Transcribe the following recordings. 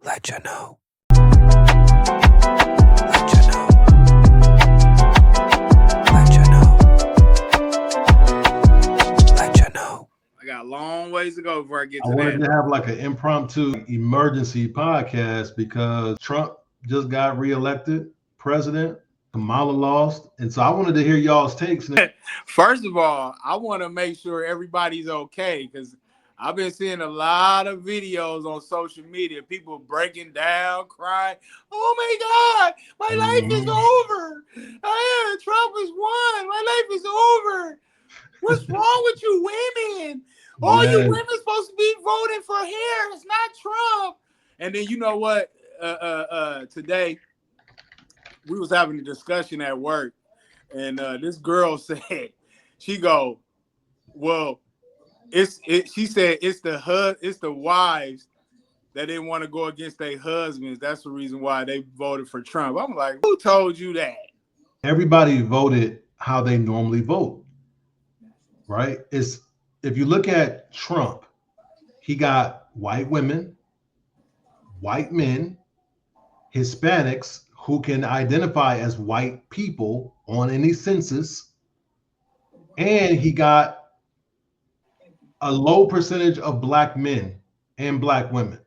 Letcha Know. Letcha Know. Letcha Know. Letcha Know. I got a long ways to go before I get I to wanted that. to have like an impromptu emergency podcast because Trump just got reelected president. Kamala lost. And so I wanted to hear y'all's takes. First of all, I want to make sure everybody's okay because I've been seeing a lot of videos on social media, people breaking down, crying. Oh my God, my life is over. Trump has won. My life is over. What's wrong with you women? All you women supposed to be voting for Harris, not Trump. And then you know what? Today we was having a discussion at work, and this girl said, she go, well, she said it's the wives that didn't want to go against their husbands. That's the reason why they voted for Trump. I'm like, who told you that? Everybody voted how they normally vote, right? If you look at Trump, he got white women, white men, Hispanics who can identify as white people on any census, and he got a low percentage of black men and black women.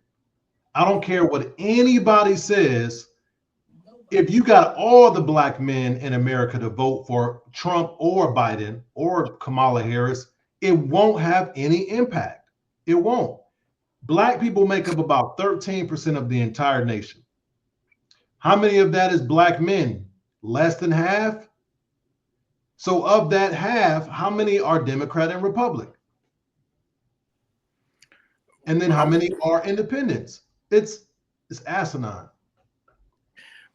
I don't care what anybody says. If you got all the black men in America to vote for Trump or Biden or Kamala Harris, it won't have any impact. It won't. Black people make up about 13% of the entire nation. How many of that is black men? Less than half. So of that half, how many are Democrat and Republican? And then how many are independents? It's asinine.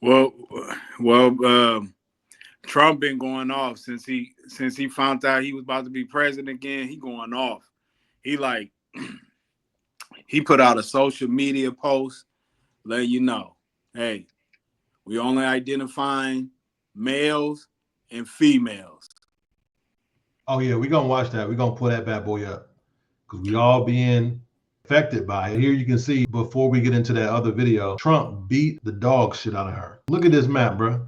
Well, Trump been going off since he found out he was about to be president again. He going off. He put out a social media post letting you know, hey, we only identifying males and females. Oh yeah, we're gonna watch that. We're gonna pull that bad boy up because we all being affected by it. Here you can see, before we get into that other video, Trump beat the dog shit out of her. Look at this map, bro.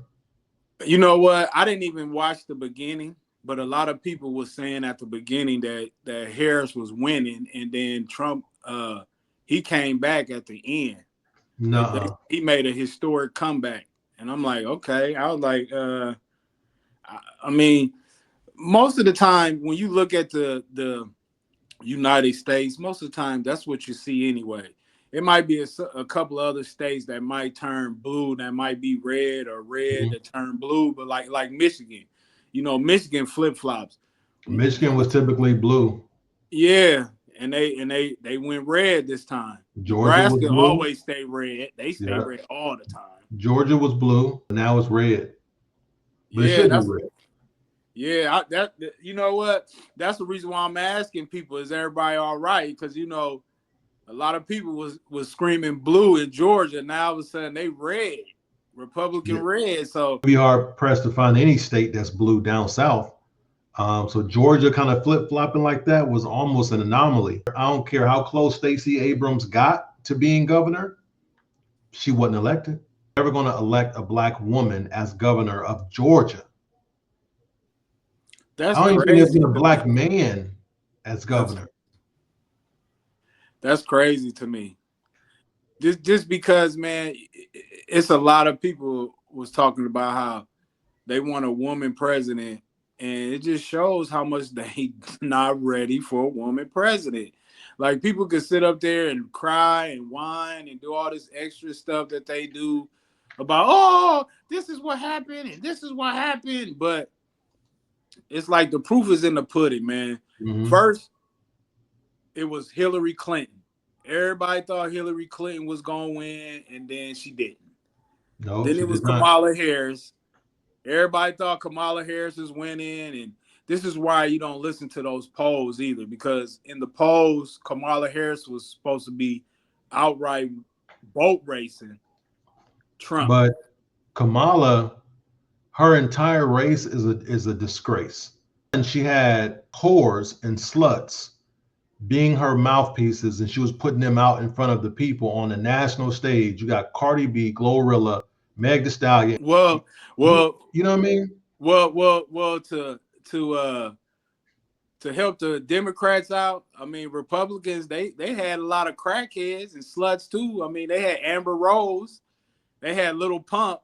You know what? I didn't even watch the beginning, but a lot of people were saying at the beginning that Harris was winning, and then Trump, he came back at the end. He made a historic comeback, and I'm like, okay. I was like, I mean, most of the time when you look at the United States, most of the time that's what you see anyway. It might be a couple of other states that might turn blue, that might be red, or red that turn blue, but like Michigan, Michigan flip-flops. Michigan was typically blue. Yeah, and they went red this time. Georgia Nebraska always stay red. They stay red all the time. Georgia was blue, now it's red. But it should be red. Yeah, you know what? That's the reason why I'm asking people, is everybody all right? Because, a lot of people was screaming blue in Georgia. Now all of a sudden they red, Republican red. So we are pressed to find any state that's blue down south. So Georgia kind of flip-flopping like that was almost an anomaly. I don't care how close Stacey Abrams got to being governor. She wasn't elected. Never going to elect a black woman as governor of Georgia. I don't even think there's been a black man as governor. That's crazy to me. Just because, man, it's a lot of people was talking about how they want a woman president, and it just shows how much they not ready for a woman president. Like, people could sit up there and cry and whine and do all this extra stuff that they do about, oh, this is what happened and this is what happened, but it's like the proof is in the pudding, man. First, it was Hillary Clinton. Everybody thought Hillary Clinton was going to win, and then she didn't. No, then it was Kamala Harris. Everybody thought Kamala Harris was winning, and this is why you don't listen to those polls either, because in the polls, Kamala Harris was supposed to be outright boat racing Trump. But Kamala, her entire race is a disgrace. And she had whores and sluts being her mouthpieces, and she was putting them out in front of the people on the national stage. You got Cardi B, Glorilla, Meg Thee Stallion. Well, You know what I mean? well. To help the Democrats out, I mean, Republicans, they had a lot of crackheads and sluts too. I mean, they had Amber Rose, they had Little Pump.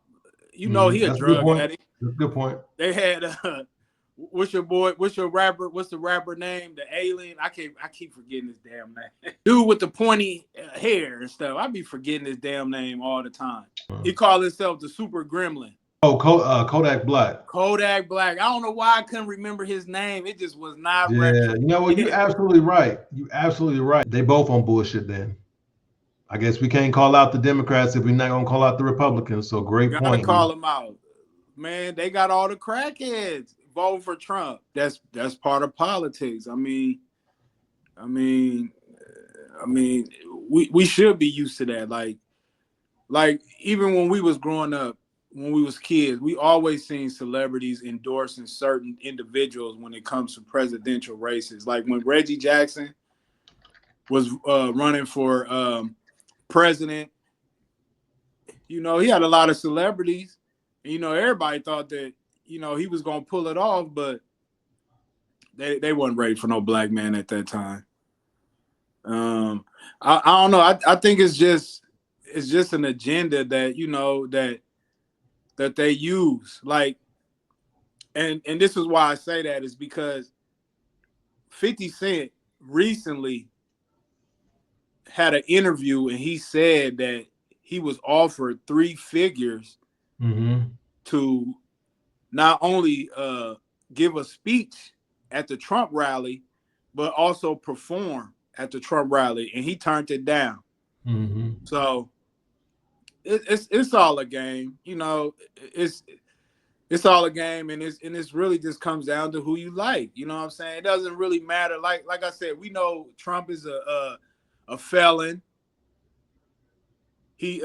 You know, he a That's a good drug point. addict. That's a good point. They had what's the rapper name? The alien. I keep forgetting his damn name. Dude with the pointy hair and stuff. I be forgetting his damn name all the time. He called himself the Super Gremlin. Oh, Kodak Black. Kodak Black. I don't know why I couldn't remember his name. It just was not. Yeah, you know what? You're absolutely right. You're absolutely right. They both on bullshit then. I guess we can't call out the Democrats if we're not gonna call out the Republicans. So great Gotta point. call them out. Man, they got all the crackheads voting for Trump. That's part of politics. I mean, we should be used to that. Like even when we was growing up, when we was kids, we always seen celebrities endorsing certain individuals when it comes to presidential races. Like when Reggie Jackson was running for president, you know, he had a lot of celebrities. And, you know, everybody thought that, you know, he was going to pull it off, but they wasn't ready for no black man at that time. I don't know. I think it's just an agenda that, you know, that they use. Like, and this is why I say that is because 50 Cent recently had an interview and he said that he was offered 3 figures to not only give a speech at the Trump rally, but also perform at the Trump rally, and he turned it down. So it's all a game, you know. It's all a game, and it's really just comes down to who you like. You know what I'm saying? It doesn't really matter. Like I said, we know Trump is a felon. He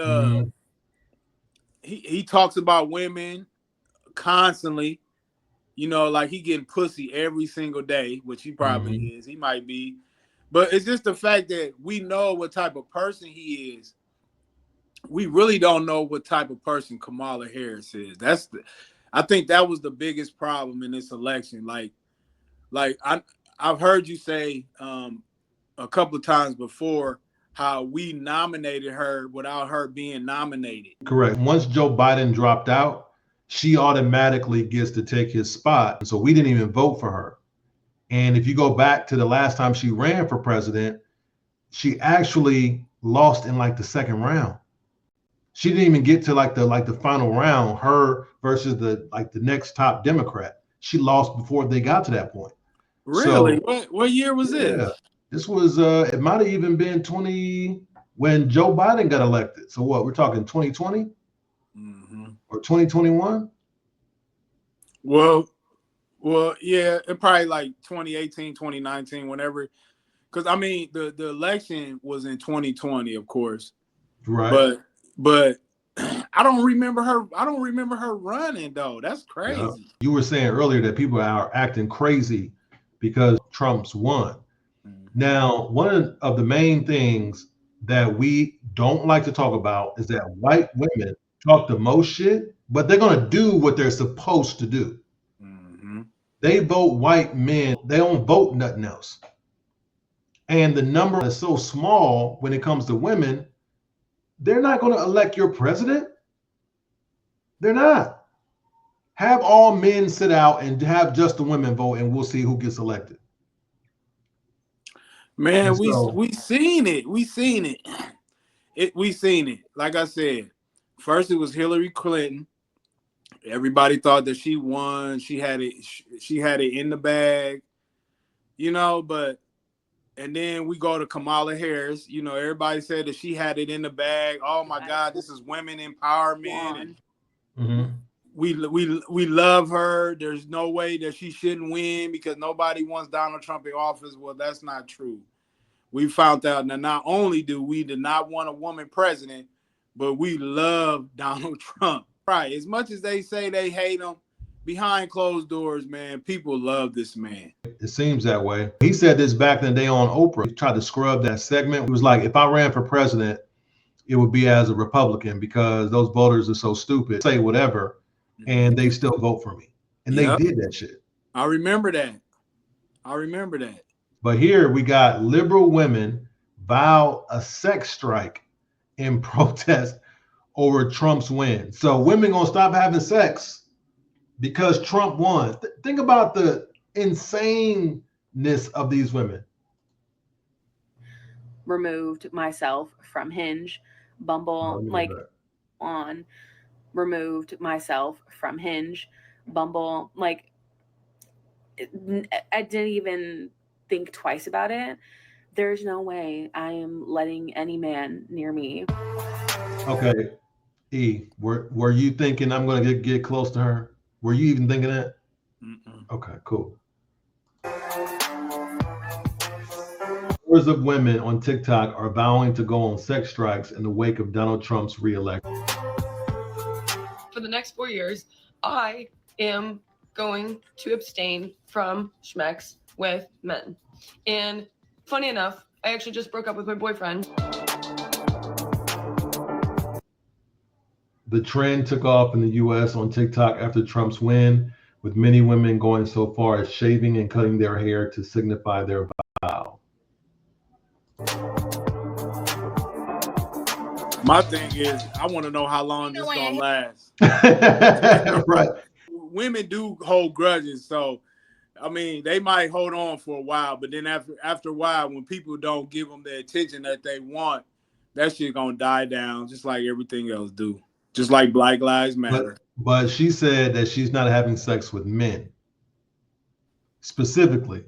talks about women constantly. You know, like he getting pussy every single day, which he probably is. He might be. But it's just the fact that we know what type of person he is. We really don't know what type of person Kamala Harris is. I think that was the biggest problem in this election. Like I've heard you say a couple of times before how we nominated her without her being nominated. Correct. Once Joe Biden dropped out, she automatically gets to take his spot. So we didn't even vote for her. And if you go back to the last time she ran for president, she actually lost in like the second round. She didn't even get to like the final round, her versus the next top Democrat. She lost before they got to that point. Really? So, what year was this? This was it might have even been 20 when Joe Biden got elected. So what, we're talking 2020 or 2021? Well, yeah, it probably like 2018, 2019, whenever. Because I mean, the election was in 2020, of course. Right. But I don't remember her running though. That's crazy. Yeah. You were saying earlier that people are acting crazy because Trump's won. Now, one of the main things that we don't like to talk about is that white women talk the most shit, but they're going to do what they're supposed to do. They vote white men. They don't vote nothing else. And the number is so small when it comes to women, they're not going to elect your president. They're not. Have all men sit out and have just the women vote, and we'll see who gets elected. Man, we seen it. We seen it. Like I said, first it was Hillary Clinton. Everybody thought that she won. She had it in the bag, you know, and then we go to Kamala Harris. You know, everybody said that she had it in the bag. Oh my God, this is women empowerment. And we love her. There's no way that she shouldn't win because nobody wants Donald Trump in office. Well, that's not true. We found out that not only do we did not want a woman president, but we love Donald Trump. Right. As much as they say they hate him behind closed doors, man, people love this man. It seems that way. He said this back in the day on Oprah. He tried to scrub that segment. He was like, if I ran for president, it would be as a Republican because those voters are so stupid. Say whatever, and they still vote for me. And they did that shit. I remember that. But here we got liberal women vow a sex strike in protest over Trump's win. So women gonna stop having sex because Trump won. Think about the insaneness of these women. Removed myself from Hinge, Bumble, removed myself from Hinge, Bumble, I didn't even think twice about it. There's no way I am letting any man near me. Okay, E, were you thinking I'm gonna get close to her? Were you even thinking that? Mm-mm. Okay, cool. Scores of women on TikTok are vowing to go on sex strikes in the wake of Donald Trump's re-election. For the next 4 years, I am going to abstain from schmex with men. And funny enough, I actually just broke up with my boyfriend. The trend took off in the US on TikTok after Trump's win, with many women going so far as shaving and cutting their hair to signify their vow. My thing is, I want to know how long this gonna last. Right. Women do hold grudges, so I mean, they might hold on for a while, but then after a while, when people don't give them the attention that they want, that shit gonna die down, just like everything else do. Just like Black Lives Matter. But she said that she's not having sex with men, specifically.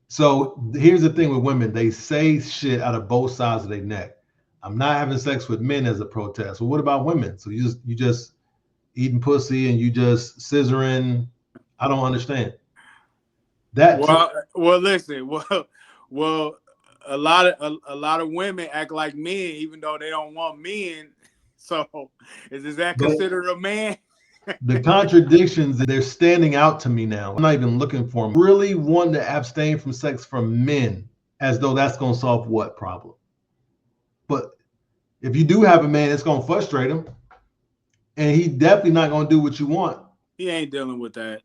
So here's the thing with women. They say shit out of both sides of their neck. I'm not having sex with men as a protest. Well, what about women? So you just eating pussy and you just scissoring. I don't understand. Listen. A lot of women act like men, even though they don't want men. So is that considered a man? The contradictions, they're standing out to me now. I'm not even looking for them. Really want to abstain from sex from men, as though that's going to solve what problem? But if you do have a man, it's going to frustrate him. And he definitely not going to do what you want. He ain't dealing with that.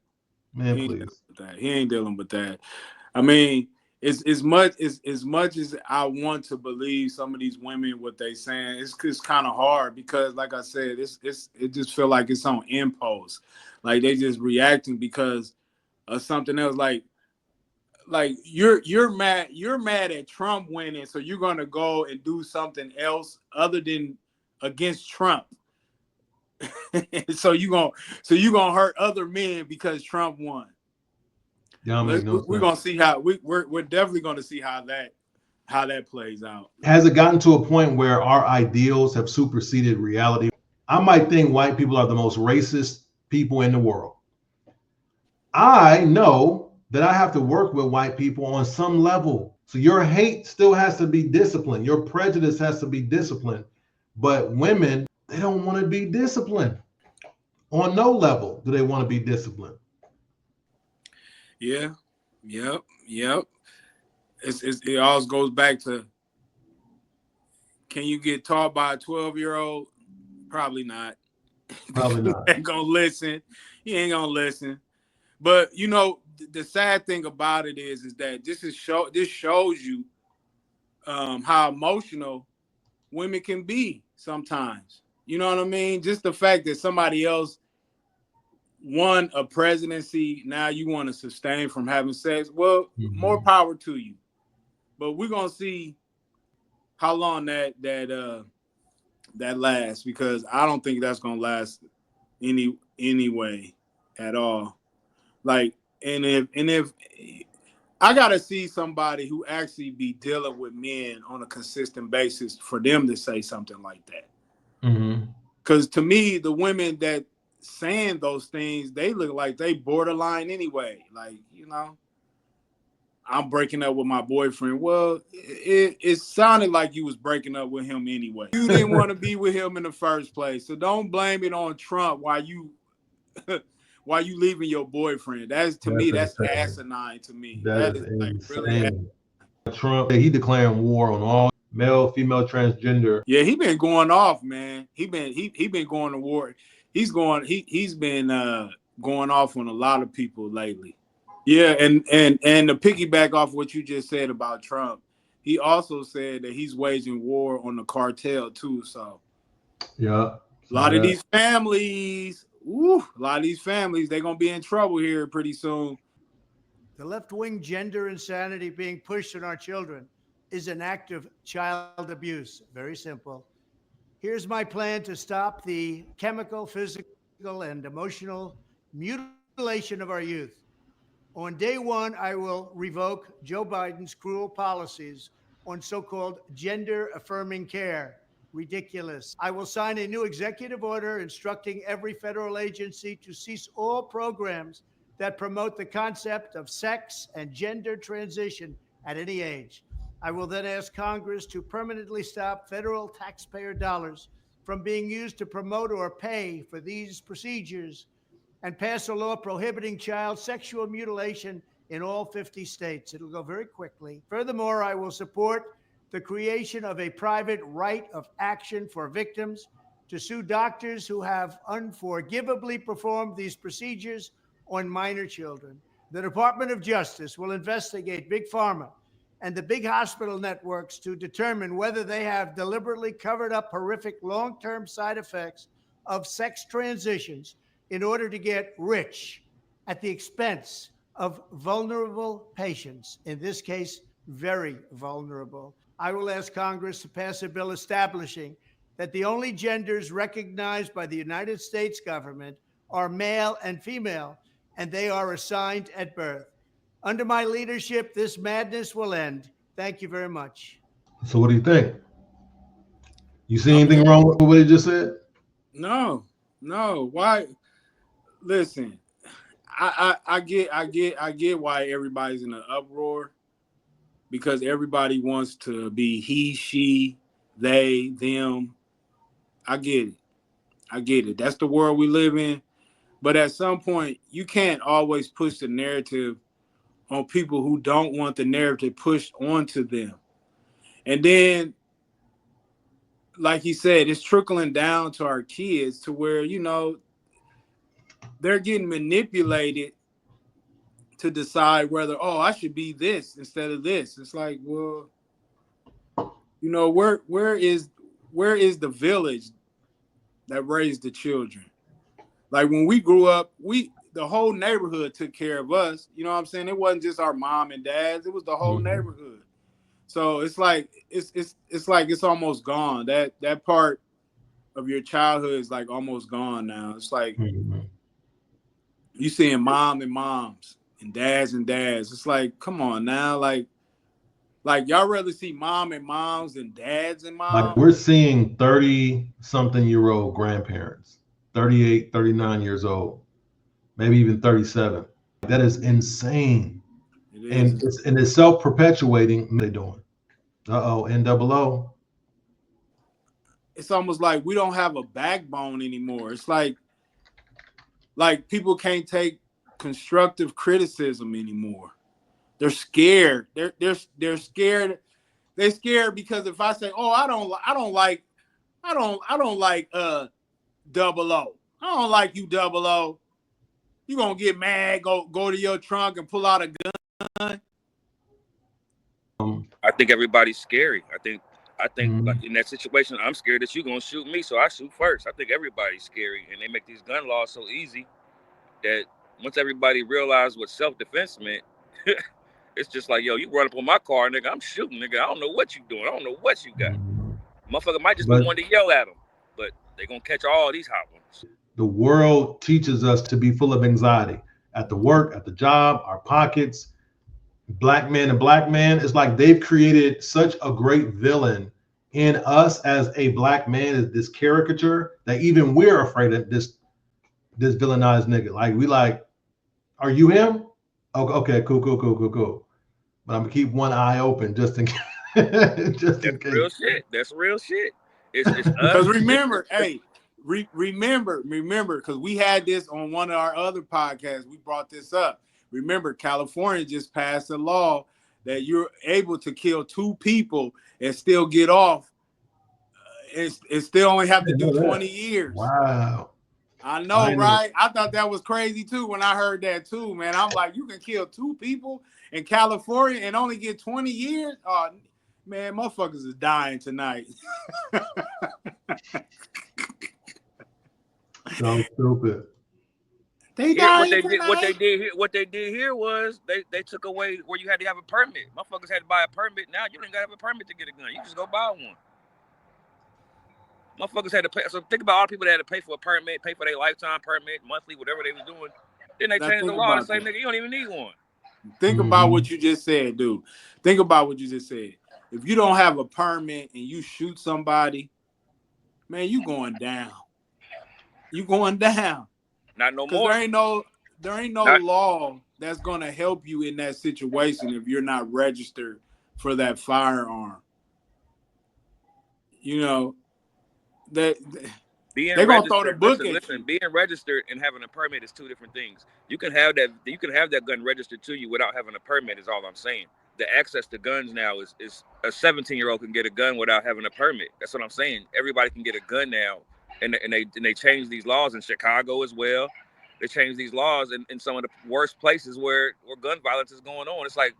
Man, please. He ain't dealing with that. I mean, as much as I want to believe some of these women what they saying, it's kind of hard because, like I said, it just feel like it's on impulse, like they just reacting because of something else. Like you're mad at Trump winning, so you're gonna go and do something else other than against Trump. so you gonna hurt other men because Trump won. We're gonna see how we're definitely gonna see how that plays out. Has it gotten to a point where our ideals have superseded reality? I might think white people are the most racist people in the world. I know that I have to work with white people on some level. So your hate still has to be disciplined. Your prejudice has to be disciplined. But women, they don't want to be disciplined. On no level do they want to be disciplined. Yeah. Yep. It always goes back to, can you get taught by a 12-year-old? Probably not. Probably not. He ain't gonna listen. He ain't gonna listen. But you know, the sad thing about it is that this shows you how emotional women can be sometimes. You know what I mean? Just the fact that somebody else won a presidency, now you want to sustain from having sex. Well, more power to you. But we're gonna see how long that lasts, because I don't think that's gonna last anyway at all. Like, and if I gotta see somebody who actually be dealing with men on a consistent basis for them to say something like that. Because to me, the women that saying those things, they look like they borderline anyway. Like, you know, I'm breaking up with my boyfriend. Well, it sounded like you was breaking up with him anyway. You didn't want to be with him in the first place. So don't blame it on Trump while you while you leaving your boyfriend. That's asinine to me. That is like really insane. Trump, he declaring war on all male, female, transgender. Yeah, he been going off, man. He been going to war. He's been going off on a lot of people lately. Yeah, and to piggyback off what you just said about Trump, he also said that he's waging war on the cartel too. So yeah, a lot of these families, they're gonna be in trouble here pretty soon. The left-wing gender insanity being pushed on our children is an act of child abuse. Very simple. Here's my plan to stop the chemical, physical, and emotional mutilation of our youth. On day one, I will revoke Joe Biden's cruel policies on so-called gender-affirming care. Ridiculous. I will sign a new executive order instructing every federal agency to cease all programs that promote the concept of sex and gender transition at any age. I will then ask Congress to permanently stop federal taxpayer dollars from being used to promote or pay for these procedures and pass a law prohibiting child sexual mutilation in all 50 states. It'll go very quickly. Furthermore, I will support the creation of a private right of action for victims to sue doctors who have unforgivably performed these procedures on minor children. The Department of Justice will investigate Big Pharma and the big hospital networks to determine whether they have deliberately covered up horrific long-term side effects of sex transitions in order to get rich at the expense of vulnerable patients, in this case, very vulnerable. I will ask Congress to pass a bill establishing that the only genders recognized by the United States government are male and female, and they are assigned at birth. Under my leadership, this madness will end. Thank you very much. So what do you think? You see anything wrong with what he just said? No. Why? Listen, I get why everybody's in an uproar, because everybody wants to be he, she, they, them. I get it. That's the world we live in. But at some point, you can't always push the narrative on people who don't want the narrative pushed onto them. And then, like he said, it's trickling down to our kids to where, they're getting manipulated to decide whether, I should be this instead of this. It's like, well, where is the village that raised the children? Like when we grew up, the whole neighborhood took care of us. You know what I'm saying? It wasn't just our mom and dads; it was the whole neighborhood. So it's like it's almost gone. That part of your childhood is like almost gone now. It's like you seeing mom and moms and dads and dads. It's like, come on now, like y'all rather see mom and moms than dads and moms. Like we're seeing 30-something-year-old grandparents, 38, 39 years old, maybe even 37. That is insane. It is. And it's self-perpetuating. What are they doing? NOO. It's almost like we don't have a backbone anymore. It's like people can't take constructive criticism anymore. They're scared. They're scared. They're scared because if I say, I don't like 00. I don't like you 00. You gonna get mad, go to your trunk and pull out a gun. I think everybody's scary. I think like in that situation, I'm scared that you're gonna shoot me, so I shoot first. I think everybody's scary, and they make these gun laws so easy that once everybody realizes what self-defense meant, it's just like, yo, you run up on my car, nigga, I'm shooting, nigga. I don't know what you doing. I don't know what you got. Motherfucker might just be one to yell at them, but they're gonna catch all these hot ones. The world teaches us to be full of anxiety at the work, at the job, our pockets. Black men and black man, it's like they've created such a great villain in us as a black man, is this caricature, that even we're afraid of this villainized nigga. Like we like, are you him? Okay, cool. But I'm gonna keep one eye open just in case. Just in case. Real shit. That's real shit. It's because remember, hey, remember, because we had this on one of our other podcasts. We brought this up. Remember, California just passed a law that you're able to kill 2 people and still get off. And still only have to do 20 years. Wow. I know, right? I thought that was crazy too when I heard that too, man. I'm like, you can kill 2 people in California and only get 20 years? Oh, man, motherfuckers is dying tonight. So stupid. They Yeah, dying tonight. What they did here was they took away where you had to have a permit. Motherfuckers had to buy a permit. Now you don't gotta have a permit to get a gun. You just go buy one. Motherfuckers had to pay. So think about all the people that had to pay for a permit, pay for their lifetime permit, monthly, whatever they was doing. Then they changed the law and say, nigga, you don't even need one. Think about what you just said, dude. Think about what you just said. If you don't have a permit and you shoot somebody, man, you going down. You going down. Not no more. There ain't no law that's gonna help you in that situation if you're not registered for that firearm. You know, they're gonna throw the book at you. Listen, being registered and having a permit is 2 different things. You can have that gun registered to you without having a permit, is all I'm saying. The access to guns now is a 17-year-old can get a gun without having a permit. That's what I'm saying. Everybody can get a gun now, and they change these laws in Chicago as well. They change these laws in some of the worst places where gun violence is going on. It's like,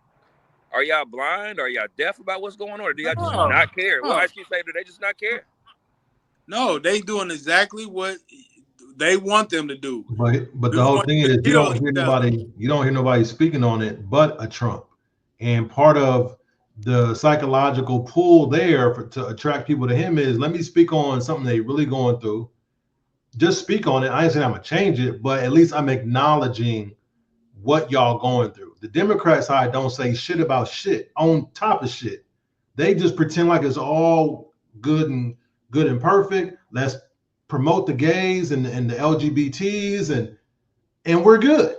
are y'all blind? Are y'all deaf about what's going on? Or do y'all just not care? Well, I should say, do they just not care? No, they doing exactly what they want them to do. But the whole thing is you don't hear nobody speaking on it but a Trump. And part of the psychological pull there to attract people to him is, let me speak on something they really going through. Just speak on it. I ain't saying I'm gonna change it, but at least I'm acknowledging what y'all going through. The Democrat side don't say shit about shit on top of shit. They just pretend like it's all good and perfect. Let's promote the gays and the LGBTs and we're good.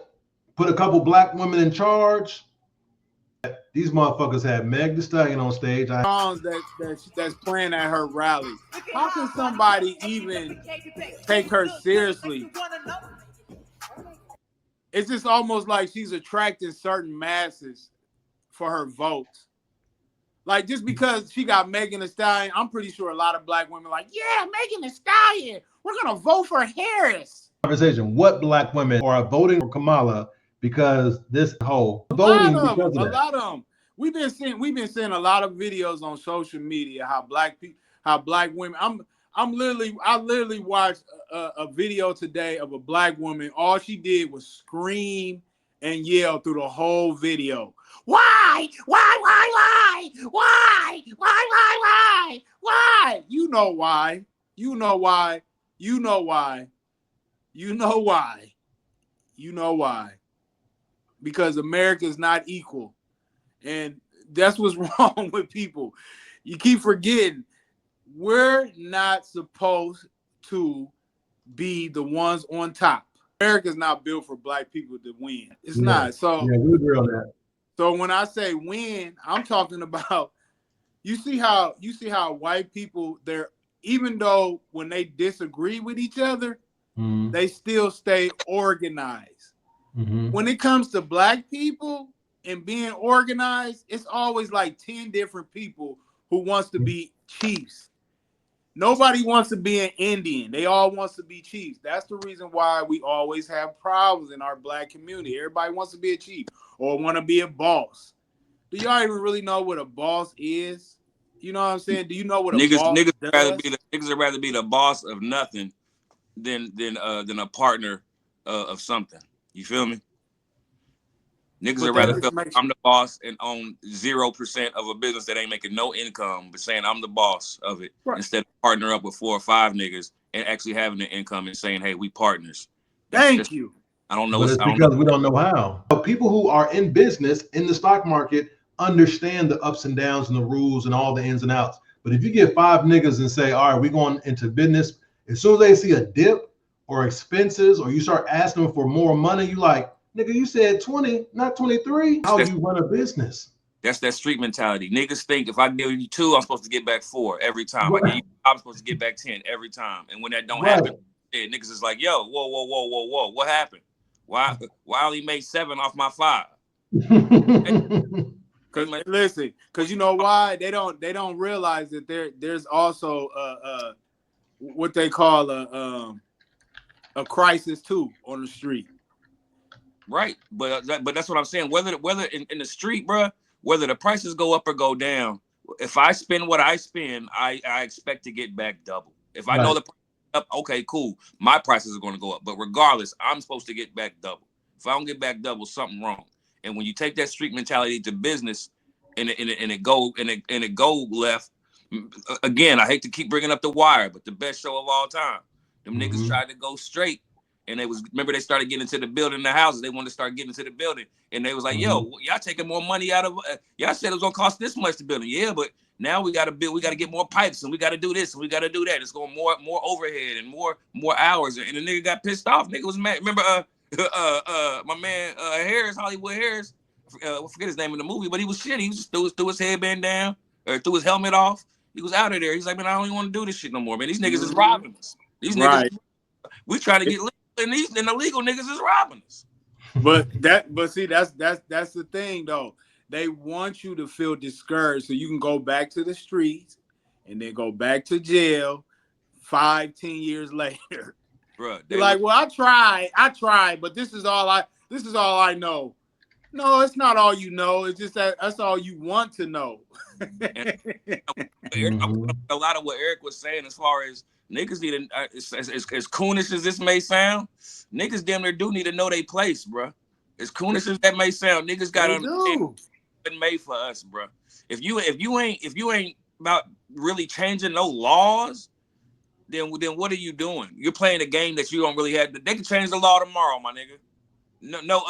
Put a couple black women in charge. These motherfuckers had Meg Thee Stallion on stage. Songs that's playing at her rally. How can somebody even take her seriously? It's just almost like she's attracting certain masses for her votes. Like, just because she got Megan Thee Stallion, I'm pretty sure a lot of black women are like, yeah, Megan Thee Stallion, we're gonna vote for Harris. Conversation: what black women are voting for Kamala because this whole voting because of that? A lot of them. We've been seeing a lot of videos on social media how black women. I literally watched a video today of a black woman. All she did was scream and yell through the whole video. Why? You know why. You know why. You know why. You know why. You know why. Because America is not equal. And that's what's wrong with people. You keep forgetting we're not supposed to be the ones on top. America's not built for black people to win. It's not. So we agree on that. So when I say win, I'm talking about you see how white people, they're, even though when they disagree with each other, they still stay organized. When it comes to black people and being organized, it's always like 10 different people who wants to be chiefs. Nobody wants to be an Indian. They all wants to be chiefs. That's the reason why we always have problems in our black community. Everybody wants to be a chief or want to be a boss. Do y'all even really know what a boss is? You know what I'm saying? Do you know what a boss does? Niggas would rather be the boss of nothing than a partner of something. You feel me? Niggas would rather feel I'm the boss and own 0% of a business that ain't making no income, but saying I'm the boss of it, instead of partner up with 4 or 5 niggas and actually having the income and saying, hey, we partners. Thank you. I don't know. But it's because we don't know how. But people who are in business in the stock market understand the ups and downs and the rules and all the ins and outs. But if you get 5 niggas and say, all right, we're going into business, as soon as they see a dip or expenses, or you start asking them for more money, you like, nigga, you said 20, not 23. How do you run a business? That's that street mentality. Niggas think if I give you 2, I'm supposed to get back 4 every time. I give you 5, I'm supposed to get back 10 every time. And when that don't happen, niggas is like, yo, whoa, what happened? Why I only made 7 off my 5? Cause listen, cause you know why they don't realize that there's also what they call a crisis too on the street. Right, but that's what I'm saying. Whether in the street, bro, whether the prices go up or go down, if I spend what I spend, I expect to get back double. If I know the price up, okay, cool, my prices are going to go up. But regardless, I'm supposed to get back double. If I don't get back double, something wrong. And when you take that street mentality to business, and it go left, again, I hate to keep bringing up The Wire, but the best show of all time. Them niggas tried to go straight, and remember they started getting into the building, the houses. They wanted to start getting into the building, and they was like, "Yo, y'all taking more money out of? Y'all said it was gonna cost this much to build it, yeah, but now we got to build. We got to get more pipes, and we got to do this, and we got to do that. It's going more overhead and more hours." And the nigga got pissed off. Nigga was mad. Remember, my man Harris, Hollywood Harris. I forget his name in the movie, but he was shit. He just threw his headband down or threw his helmet off. He was out of there. He's like, man, I don't even want to do this shit no more, man. These niggas is robbing us. These niggas, we try to get legal, and these illegal niggas is robbing us. But see, that's the thing though. They want you to feel discouraged so you can go back to the streets and then go back to jail 5-10 years later. Bro, you're like, well, I tried, but this is all I know. No, it's not all you know. It's just that's all you want to know. A lot of what Eric was saying as far as niggas need to, as coonish as this may sound, niggas damn near do need to know their place, bro. As coonish as that may sound, niggas got to understand it's made for us, bro. If you ain't about really changing no laws, then what are you doing? You're playing a game that you don't really have. They can change the law tomorrow, my nigga. No,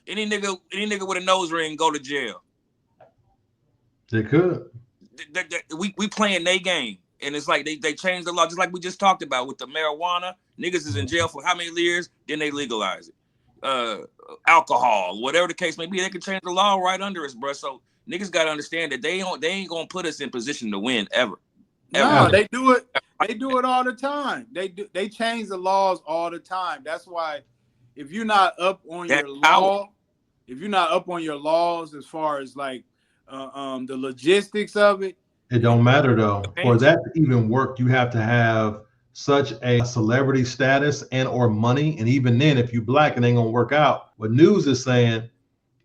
any nigga with a nose ring go to jail. They could. We playing their game, and it's like they changed the law, just like we just talked about with the marijuana. Niggas is in jail for how many years? Then they legalize it. Alcohol, whatever the case may be, they can change the law right under us, bro. So niggas gotta understand that they ain't gonna put us in position to win ever. No, they do it. They do it all the time. They change the laws all the time. That's why. If you're not up on your law, if you're not up on your laws as far as like the logistics of it, it don't matter though. For that to even work, you have to have such a celebrity status and or money. And even then, if you black, it ain't gonna work out. What news is saying,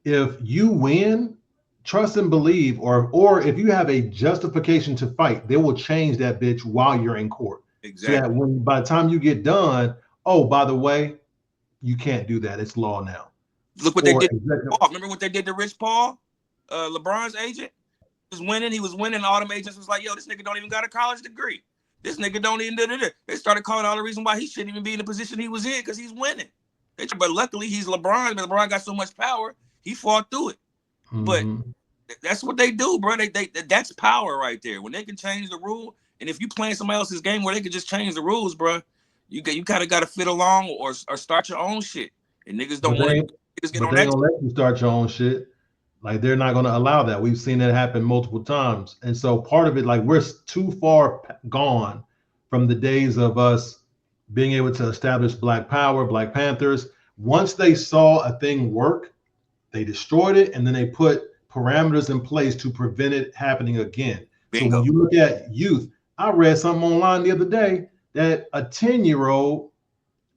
if you win, trust and believe, or if you have a justification to fight, they will change that bitch while you're in court. Exactly. So that when by the time you get done, oh, by the way, you can't do that. It's law now. Look what they did to Paul. Remember what they did to Rich Paul, LeBron's agent? He was winning. All them agents was like, yo, this nigga don't even got a college degree. This nigga don't even do it. They started calling all the reason why he shouldn't even be in the position he was in because he's winning. But luckily he's LeBron. But LeBron got so much power, he fought through it. But that's what they do, bro. That's power right there. When they can change the rule, and if you playing somebody else's game where they can just change the rules, bro, you kind of got to fit along or start your own shit. And niggas don't want to get on that. They don't let you start your own shit. Like they're not going to allow that. We've seen that happen multiple times. And so part of it, like we're too far gone from the days of us being able to establish Black Power, Black Panthers. Once they saw a thing work, they destroyed it, and then they put parameters in place to prevent it happening again. Bingo. So when you look at youth, I read something online the other day that a 10-year-old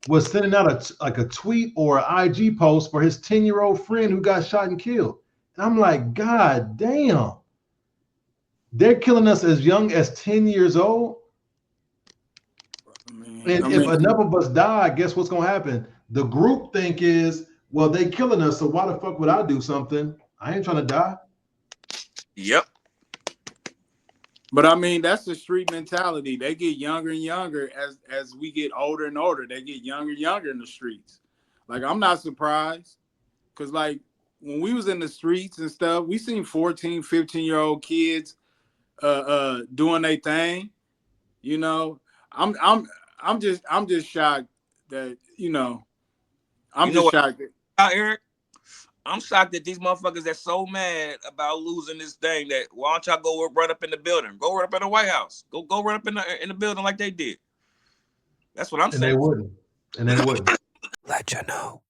was sending out a tweet or an IG post for his 10-year-old friend who got shot and killed. And I'm like, God damn. They're killing us as young as 10 years old. And if enough of us die, guess what's going to happen? The group think is, well, they killing us, so why the fuck would I do something? I ain't trying to die. Yep. But I mean, that's the street mentality. They get younger and younger as we get older and older. They get younger and younger in the streets. Like, I'm not surprised. Because, like, when we was in the streets and stuff, we seen 14, 15-year-old kids doing their thing. You know, I'm just shocked that, I'm just shocked. Eric, I'm shocked that these motherfuckers that's so mad about losing this thing that why don't y'all go run up in the building? Go run up in the White House. Go run up in the building like they did. That's what I'm And they saying. wouldn't. And they wouldn't. Letcha Know.